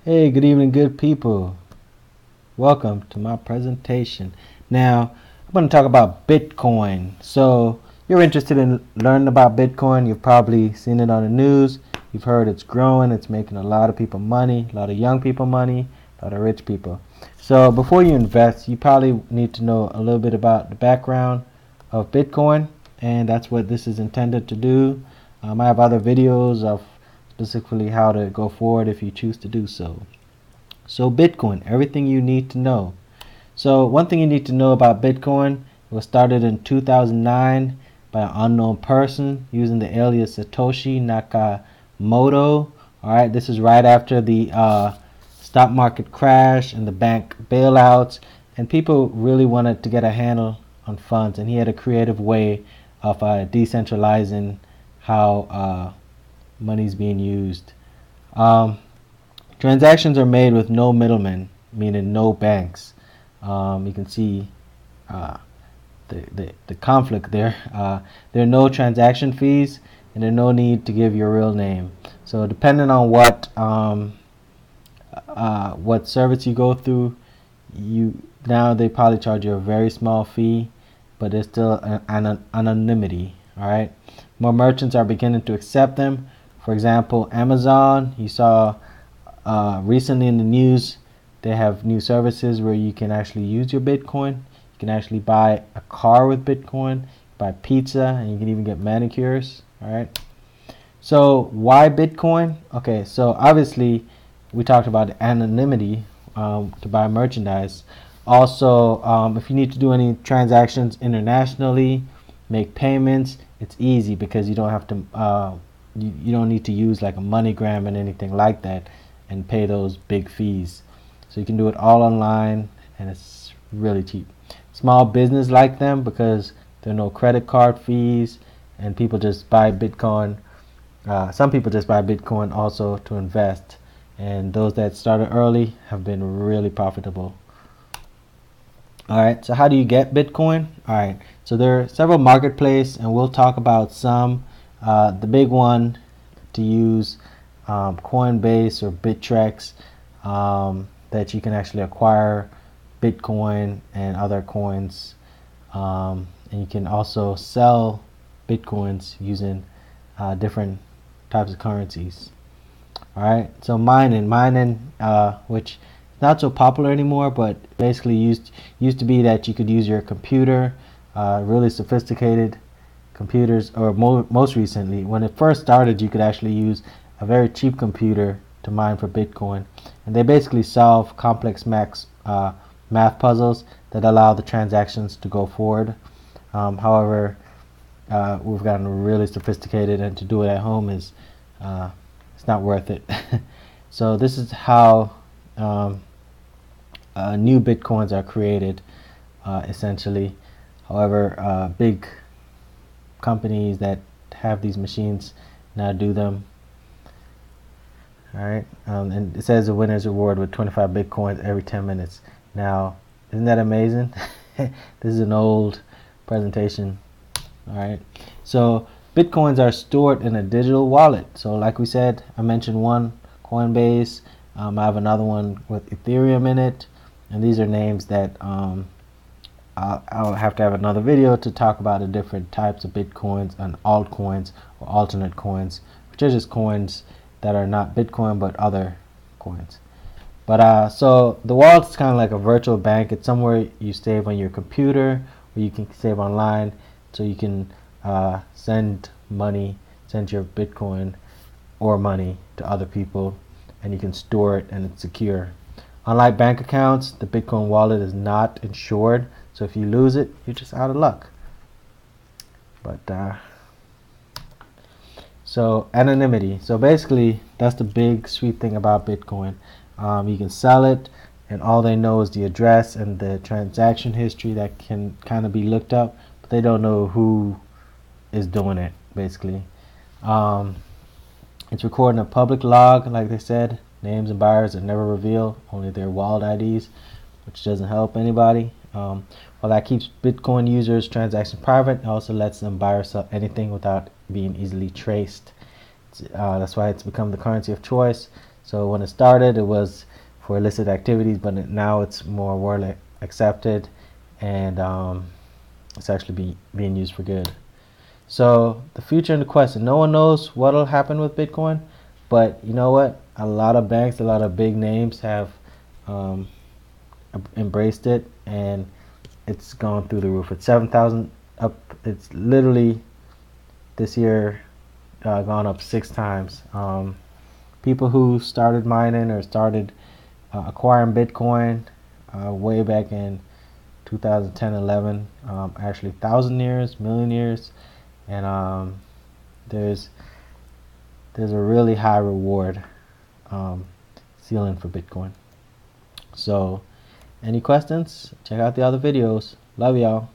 Hey, good evening, good people. Welcome to my presentation. Now, I'm going to talk about Bitcoin. So, you're interested in learning about Bitcoin. You've probably seen it on the news. You've heard it's growing. It's making a lot of people money, a lot of young people money, a lot of rich people. So, before you invest, you probably need to know a little bit about the background of Bitcoin, and that's what this is intended to do. I have other videos of specifically how to go forward if you choose to do so. So Bitcoin, everything you need to know. So one thing you need to know about Bitcoin, it was started in 2009 by an unknown person using the alias Satoshi Nakamoto. All right, this is right after the stock market crash and the bank bailouts, and people really wanted to get a handle on funds, and he had a creative way of decentralizing how money's being used. Um, Transactions are made with no middlemen, meaning no banks. You can see uh, the conflict there. There are no transaction fees, and there's no need to give your real name. So depending on what service you go through, now they probably charge you a very small fee, but there's still an anonymity. All right, more merchants are beginning to accept them. For example, Amazon. You saw recently in the news, they have new services where you can actually use your Bitcoin. You can actually buy a car with Bitcoin, buy pizza, and you can even get manicures. All right. So why Bitcoin? Okay, so obviously we talked about anonymity to buy merchandise. Also, if you need to do any transactions internationally, make payments, it's easy because you don't have to. You don't need to use like a MoneyGram and anything like that and pay those big fees. So you can do it all online and it's really cheap. Small business like them because there are no credit card fees and people just buy Bitcoin. Some people just buy Bitcoin also to invest, and those that started early have been really profitable. All right, so how do you get Bitcoin? All right, so there are several marketplaces, and we'll talk about some. The big one to use, Coinbase or Bittrex, that you can actually acquire Bitcoin and other coins, and you can also sell Bitcoins using different types of currencies. All right, so mining, which is not so popular anymore, but basically used to be that you could use your computer, really sophisticated computers, or most recently, when it first started, you could actually use a very cheap computer to mine for Bitcoin, and they basically solve complex math puzzles that allow the transactions to go forward. However, we've gotten really sophisticated, and to do it at home is it's not worth it. So this is how new Bitcoins are created, essentially. However, big companies that have these machines now do them. All right, and it says the winner's reward with 25 Bitcoins every 10 minutes. Now, isn't that amazing? This is an old presentation. All right, so Bitcoins are stored in a digital wallet. So like we said, I mentioned one, Coinbase. I have another one with Ethereum in it, and these are names that I'll have to have another video to talk about the different types of Bitcoins and altcoins or alternate coins, which are just coins that are not Bitcoin but other coins. But so the wallet is kind of like a virtual bank. It's somewhere you save on your computer, or you can save online, so you can send your Bitcoin or money to other people, and you can store it, and it's secure. Unlike bank accounts, the Bitcoin wallet is not insured, so if you lose it, you're just out of luck. But so anonymity. So basically, that's the big sweet thing about Bitcoin. You can sell it, and all they know is the address and the transaction history that can kind of be looked up, but they don't know who is doing it, basically. It's recording a public log, like they said. Names and buyers are never revealed, only their wallet IDs, which doesn't help anybody. While that keeps Bitcoin users' transactions private, it also lets them buy or sell anything without being easily traced. That's why it's become the currency of choice. So when it started, it was for illicit activities, but now it's more widely accepted, and it's actually being used for good. So the future in the question, no one knows what'll happen with Bitcoin, but you know what? A lot of banks, a lot of big names have um, embraced it, and it's gone through the roof. It's 7,000 up. It's literally this year gone up 6 times. People who started mining or started acquiring Bitcoin way back in 2010, 11, actually thousandaires, millionaires, and there's a really high reward um, ceiling for Bitcoin. So, any questions? Check out the other videos. Love y'all.